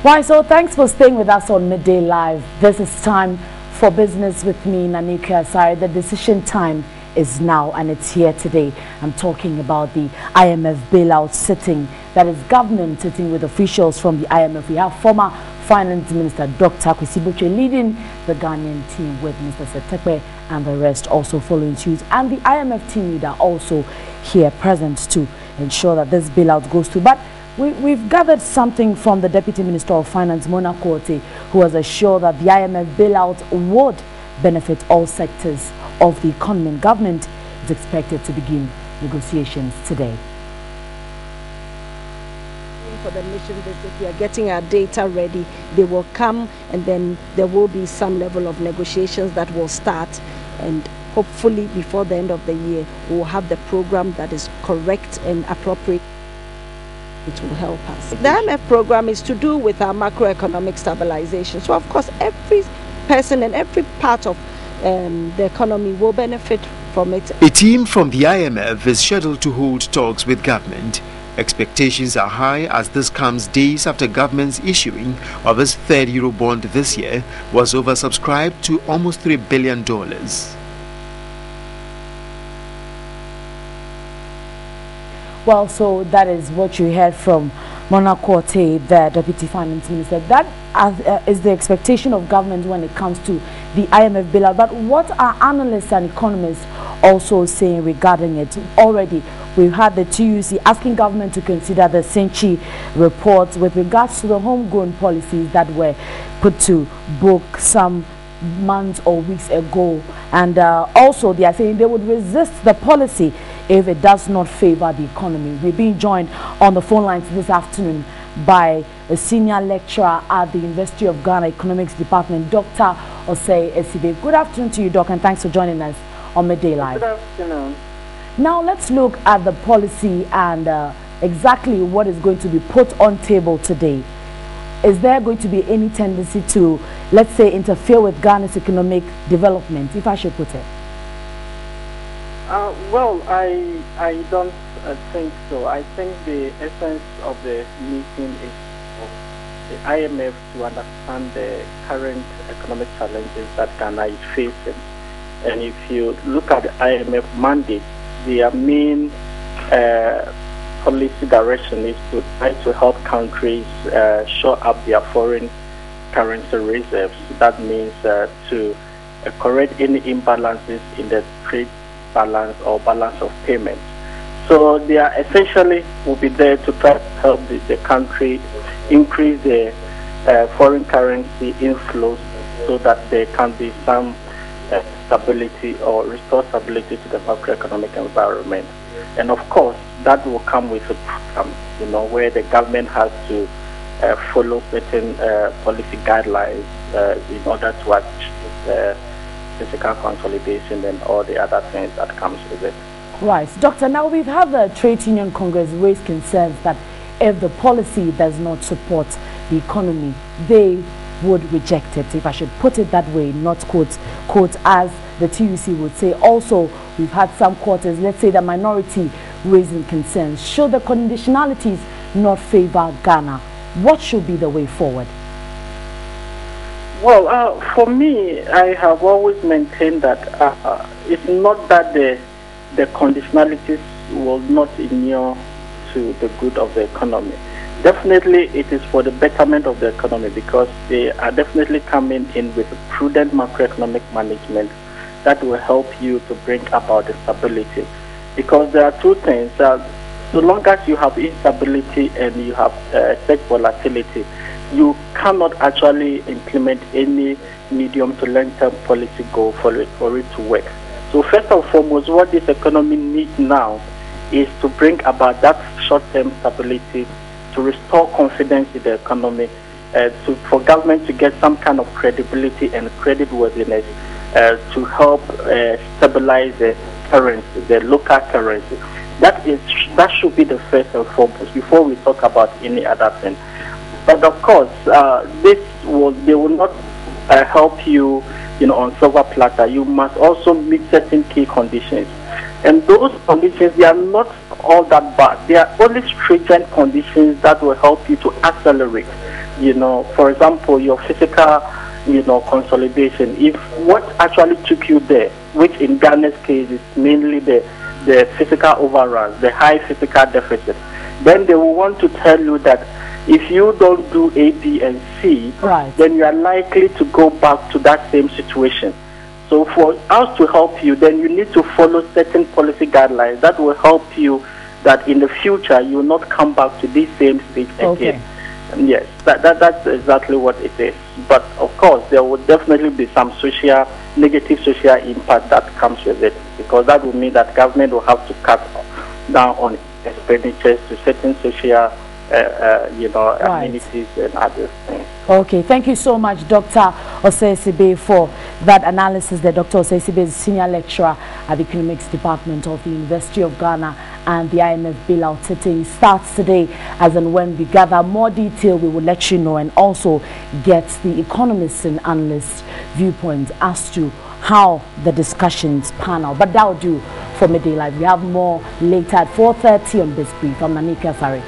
Right, so thanks for staying with us on Midday Live. This is time for business with me, Nanika Asari. The decision time is now and it's here today. I'm talking about the IMF bailout sitting, that is government sitting with officials from the IMF. We have former Finance Minister Dr. Kwesi Botwe leading the Ghanaian team with Mr. Setekpe and the rest also following suit, and the IMF team leader also here present to ensure that this bailout goes through. But we've gathered something from the Deputy Minister of Finance, Mona Korte, who has assured that the IMF bailout would benefit all sectors of the economy. And government is expected to begin negotiations today. For the mission visit, we are getting our data ready. They will come, and then there will be some level of negotiations that will start, and hopefully before the end of the year we will have the program that is correct and appropriate. It will help us. The IMF program is to do with our macroeconomic stabilization. So of course every person and every part of the economy will benefit from it. A team from the IMF is scheduled to hold talks with government. Expectations are high as this comes days after government's issuing of its third Eurobond this year was oversubscribed to almost $3 billion. Well, so that is what you heard from Mona Korte, the Deputy Finance Minister. That is the expectation of government when it comes to the IMF bailout. But what are analysts and economists also saying regarding it? Already, we've had the TUC asking government to consider the Senchi report with regards to the homegrown policies that were put to book some months or weeks ago. And also, they are saying they would resist the policy if it does not favor the economy. We're being joined on the phone lines this afternoon by a senior lecturer at the University of Ghana Economics Department, Dr. Osei Esibe. Good afternoon to you, Doc, and thanks for joining us on Midday Live. Good afternoon. Now let's look at the policy and exactly what is going to be put on table today. Is there going to be any tendency to, let's say, interfere with Ghana's economic development, if I should put it? Well, I don't think so. I think the essence of the meeting is for the IMF to understand the current economic challenges that Ghana is facing. And if you look at the IMF mandate, their main policy direction is to try to help countries shore up their foreign currency reserves. That means to correct any imbalances in the trade balance or balance of payments. So they are essentially will be there to try to help the country increase the foreign currency inflows so that there can be some stability or restore stability to the macroeconomic environment. And of course, that will come with a program, where the government has to follow certain policy guidelines in order to achieve fiscal consolidation and all the other things that comes with it. Right. Doctor, now we've had the Trade Union Congress raise concerns that if the policy does not support the economy, they would reject it, if I should put it that way, not quote as the TUC would say. Also, we've had some quarters, let's say the minority raising concerns. Should the conditionalities not favor Ghana, what should be the way forward? Well, for me, I have always maintained that it's not that the conditionalities will not inure to the good of the economy. Definitely, it is for the betterment of the economy because they are definitely coming in with prudent macroeconomic management that will help you to bring about the stability. Because there are two things. So long as you have instability and you have such volatility, you cannot actually implement any medium to long-term policy goal for it to work. So first and foremost, what this economy needs now is to bring about that short-term stability, to restore confidence in the economy, for government to get some kind of credibility and creditworthiness to help stabilize the currency, the local currency. That should be the first and foremost before we talk about any other thing. But of course, they will not help you, on silver platter. You must also meet certain key conditions. And those conditions, they are not all that bad. They are only stringent conditions that will help you to accelerate. for example, your physical, consolidation, if what actually took you there, which in Ghana's case is mainly the physical overruns, the high physical deficit, then they will want to tell you that if you don't do A, B, and C, right, then you are likely to go back to that same situation. So for us to help you, then you need to follow certain policy guidelines that will help you that in the future you will not come back to this same stage again. And yes, that's exactly what it is. But of course, there will definitely be some negative social impact that comes with it, because that will mean that government will have to cut down on expenditures to certain social, amenities and other things. Okay, thank you so much, Dr. Osei-Sibe, for that analysis. The Dr. Osei-Sibe is senior lecturer at the economics department of the University of Ghana, and the IMF bailout sitting starts today. As and when we gather more detail, we will let you know, and also get the economists and analysts' viewpoints as to how the discussions pan out. But that will do for Midday Live. We have more later at 4:30 on this brief. I'm Nanika Sari.